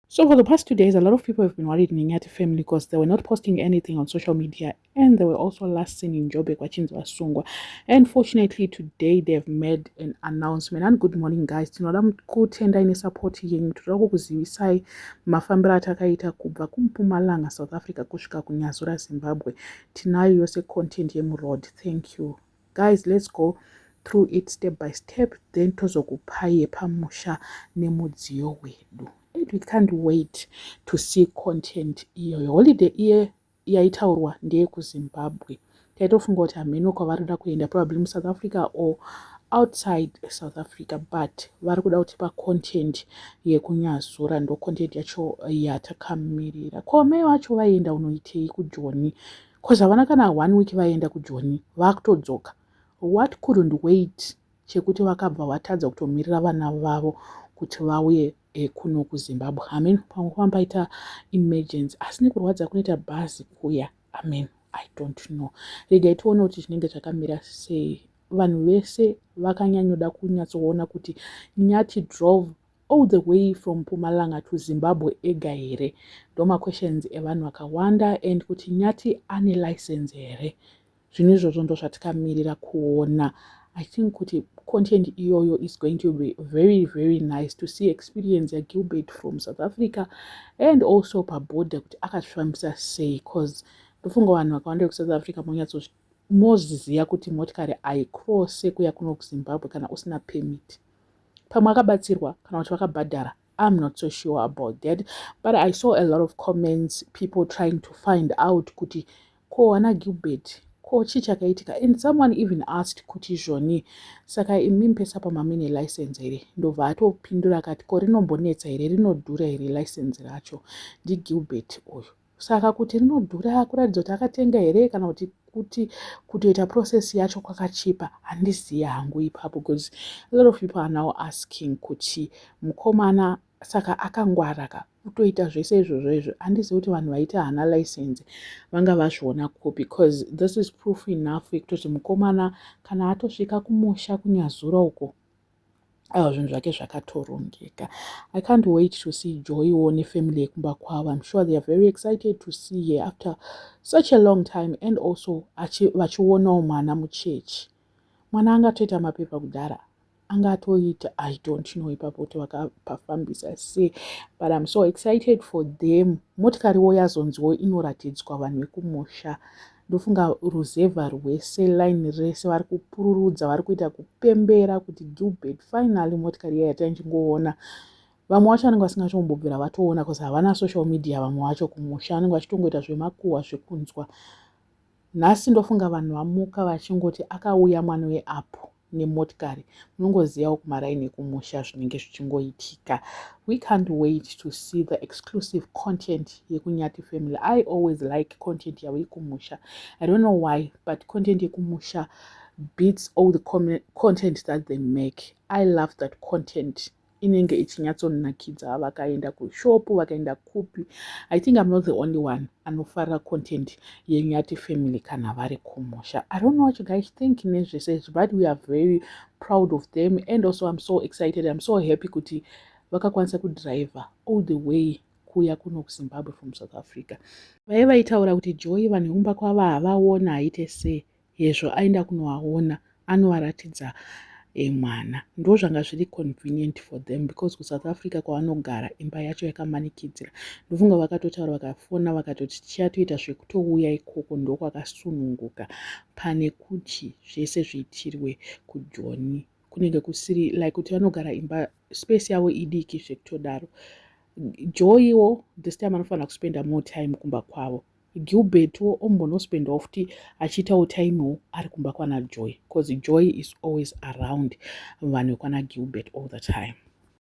So for the past 2 days, a lot of people have been worried in Inyati family because they were not posting anything on social media, and they were also last seen in Joburg watching Sungwa. And fortunately, today they've made an announcement. And good morning, guys. Tinoda kutenda ine support yenyu. Toda kukuzivisai mafambiro atakaita kubva kuMpumalanga, South Africa kusvika kuNyazura, Zimbabwe. Tinayo yose content yemuroad. Thank you, guys. Let's go through it step by step, then tozokupai yepamusha nemudziyo wedu. And we can't wait to see content iyo. Holiday iye yaitaurwa ndeye kuZimbabwe. Taitofunga kuti hameno kwavarikuda kuenda, probably muSouth Africa or outside South Africa, but vari kuda kutipa content yekunyazura, ndo content yacho yatakamirira. Kome vacho vaenda unoitei kuJoni? Because havana kana 1 week vaenda kuJoni vakutodzoka. What couldn't wait chekuti vakabva vatadza kutomirira vana vavo kuti vauye kuno kuZimbabwe. Amen. Pamwe pambaita emergency asi nekurwadza kunoita bhazi kuya. Amen. I don't know. Regai tione kuti chinenge chakamira sei. Vanhu vese vakanyanyoda kunyatsoona kuti Nyati drove all the way from Mpumalanga to Zimbabwe ega here. Ndoma questions evanhu vakawanda, and kuti Nyati ane license here. Zvinhu izvozvo ndo zvatikamirira kuona. I think kuti content iyoyo is going to be very, very nice to see experience ya Gilbert from South Africa, and also paborder kuti akazvifambisa sei, because ndofunga vanhu vakawanda kuSouth Africa moziziya kuti motikari haicrosse kuya kuno kuZimbabwe kana usina permit. Pamwe akabatsirwa kana kuti vakabhadhara. I'm not so sure about that, but I saw a lot of comments, people trying to find out kuti ko wana Gilbert ko chi chakaitika, and someone even asked kuti zvoni saka imi mpesa pamamine license here. Ndobva atopindura akati ko rinombonetsa here, rinodhura here license racho ndiGilbert uyu. Saka kuti rinodhura kuratidza kuti akatenga here kana kuti kutoita process yacho kwakachipa, handizivi hangu ipapo, because a lot of people are now asking kuti mukomana saka akangwara kutoita zvese izvozvo. Handizivi kuti vanhu vaita hana license vanga vazviona ko, because this is proof enough yekutoti mukomana kana atosvika kumusha kuNyazura uko zvinhu zvake zvakatorongeka. I can't wait to see Joy one family yekumba kwavo. I'm sure they are very excited to see her after such a long time, and also vachionawo mwana muchechi. Mwana angatoita mapepa kudhara, angatoita I don't know ipapo kuti vakapafambisa sei, but I'm so excited for them. Motikariwo yazonziwo inoratidzwa vanhu vekumusha. Ndofunga ruzevha rwese, line rese vari kupururudza, vari kuita kupembera kuti Gilbert finally motikari yatanchingoona. Vamwe vacho vanenge vasingachombobvira vatoona because havana social media. Vamwe vacho kumusha vanenge vachitongoita zvemakuhwa zvekunzwa. Nhasi ndofunga vanhu vamuka vachingoti akauya mwana weapo nemotikari. Munongozivawo kumaraini ekumusha zvinenge zvichingoitika. We can't wait to see the exclusive content yekuNyati family. I always like content yekumusha. I don't know why, but content yekumusha beats all the content that they make. I love that content. Inenge ichinyatsonakidza, vakaenda kushopu, vakaenda kupi. I think I'm not the only one anofarira content yeNyati family kana vari kumusha. I don't know what you guys think nezvese, but we are very proud of them, and also I'm so excited. I'm so happy kuti vakakwanisa kudriver all the way kuya kuno kuZimbabwe from South Africa. Vaitaura kuti Joy vanhu vekumba kwavo havaona aite sei, yezvo aenda kunovaona anovaratidza mwana. Ndo zvanga zviri convenient for them, because kuSouth Africa kwavanogara imba yacho yakamanikidzira. Ndofunga vakatotaura vakafona vakatoti tichatoita zvekutouya ikoko ndokwakasununguka pane kuti zvese zviitirwe kuJoni. Kunenge kusiri like kuti vanogara imba space yavo idiki zvekutodaro. Joywo this time anofanira kuspenda more time kumba kwavo. Gilbertwo ombonospendawo futi achiitawo timewo ari kumba kwana Joy, because Joy is always around vanhu vekwana Gilbert all the time.